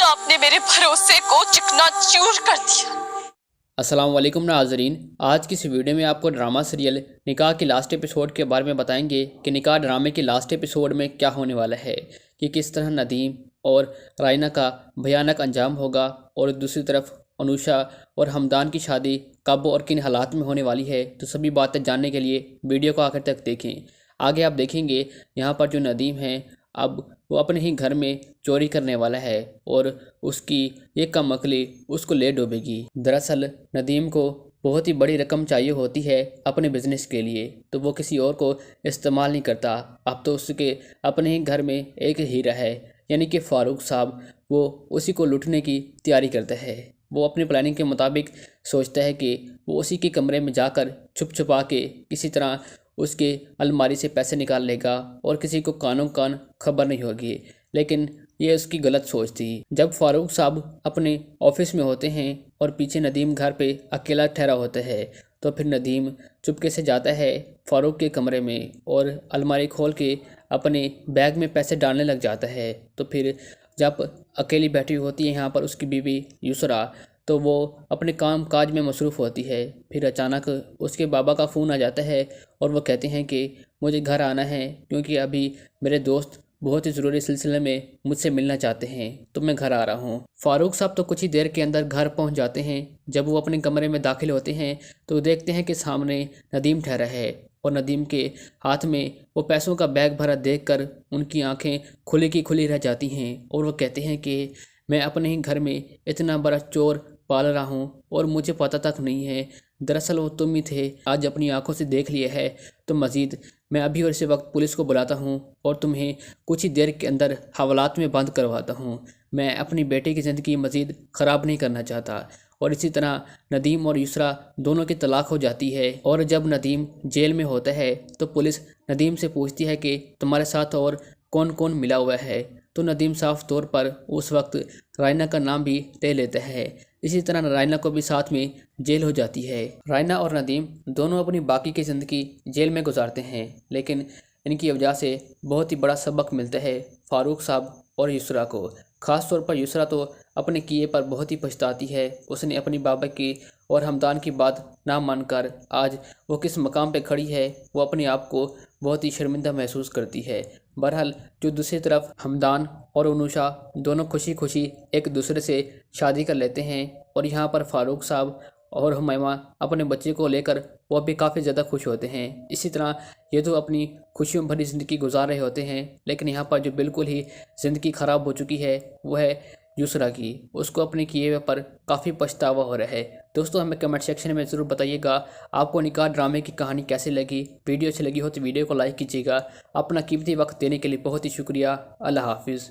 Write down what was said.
आपने मेरे भरोसे को चिकनाचूर कर दिया। अस्सलाम वालेकुम नाज़रीन, आज की इस वीडियो में आपको ड्रामा सीरियल निकाह के लास्ट एपिसोड के बारे में बताएंगे कि निकाह ड्रामे के लास्ट एपिसोड में क्या होने वाला है, कि किस तरह नदीम और रायना का भयानक अंजाम होगा और दूसरी तरफ अनुषा और हमदान की शादी कब और किन हालात में होने वाली है। तो सभी बातें जानने के लिए वीडियो को आखिर तक देखें। आगे आप देखेंगे यहाँ पर जो नदीम है अब वो अपने ही घर में चोरी करने वाला है और उसकी एक कम अकली उसको ले डूबेगी। दरअसल नदीम को बहुत ही बड़ी रकम चाहिए होती है अपने बिजनेस के लिए, तो वो किसी और को इस्तेमाल नहीं करता। अब तो उसके अपने ही घर में एक हीरा है, यानी कि फारूक साहब, वो उसी को लूटने की तैयारी करता है। वो अपनी प्लानिंग के मुताबिक सोचता है कि वो उसी के कमरे में जाकर छुप छुपा के किसी तरह उसके अलमारी से पैसे निकाल लेगा और किसी को कानों कान खबर नहीं होगी। लेकिन ये उसकी गलत सोच थी। जब फारूक साहब अपने ऑफिस में होते हैं और पीछे नदीम घर पे अकेला ठहरा होता है, तो फिर नदीम चुपके से जाता है फारूक के कमरे में और अलमारी खोल के अपने बैग में पैसे डालने लग जाता है। तो फिर जब अकेली बैठी होती है यहाँ पर उसकी बीवी युसरा, तो वो अपने काम काज में मसरूफ़ होती है। फिर अचानक उसके बाबा का फ़ोन आ जाता है और वो कहते हैं कि मुझे घर आना है क्योंकि अभी मेरे दोस्त बहुत ही ज़रूरी सिलसिले में मुझसे मिलना चाहते हैं, तो मैं घर आ रहा हूँ। फारूक साहब तो कुछ ही देर के अंदर घर पहुँच जाते हैं। जब वो अपने कमरे में दाखिल होते हैं तो देखते हैं कि सामने नदीम ठहरा है और नदीम के हाथ में वो पैसों का बैग भरा देखकर उनकी आंखें खुली की खुली रह जाती हैं और वो कहते हैं कि मैं अपने ही घर में इतना बड़ा चोर पाल रहा हूँ और मुझे पता तक नहीं है। दरअसल वो तुम ही थे, आज अपनी आंखों से देख लिए है। तो मज़ीद मैं अभी और इसी वक्त पुलिस को बुलाता हूँ और तुम्हें कुछ ही देर के अंदर हवालात में बंद करवाता हूँ। मैं अपनी बेटे की ज़िंदगी मज़ीद ख़राब नहीं करना चाहता। और इसी तरह नदीम और युसरा दोनों की तलाक हो जाती है। और जब नदीम जेल में होता है तो पुलिस नदीम से पूछती है कि तुम्हारे साथ और कौन कौन मिला हुआ है। तो नदीम साफ तौर पर उस वक्त रायना का नाम भी ले लेता है। इसी तरह रायना को भी साथ में जेल हो जाती है। रायना और नदीम दोनों अपनी बाकी की ज़िंदगी जेल में गुजारते हैं, लेकिन इनकी वजह से बहुत ही बड़ा सबक मिलता है फारूक साहब और युसरा को। ख़ास तौर पर युसरा तो अपने किए पर बहुत ही पछताती है। उसने अपनी बाबा की और हमदान की बात ना मानकर आज वो किस मकाम पे खड़ी है, वो अपने आप को बहुत ही शर्मिंदा महसूस करती है। बहरहाल जो दूसरी तरफ हमदान और अनुषा दोनों खुशी खुशी एक दूसरे से शादी कर लेते हैं और यहाँ पर फारूक साहब और हुमैमा अपने बच्चे को लेकर वो भी काफ़ी ज़्यादा खुश होते हैं। इसी तरह ये तो अपनी खुशियों भरी ज़िंदगी गुजार रहे होते हैं, लेकिन यहाँ पर जो बिल्कुल ही ज़िंदगी ख़राब हो चुकी है वो है युसरा की। उसको अपने किए हुए पर काफ़ी पछतावा हो रहा है। दोस्तों हमें कमेंट सेक्शन में ज़रूर बताइएगा आपको निकाह ड्रामे की कहानी कैसी लगी। वीडियो अच्छी लगी हो तो वीडियो को लाइक कीजिएगा। अपना कीमती वक्त देने के लिए बहुत ही शुक्रिया। अल्लाह हाफिज़।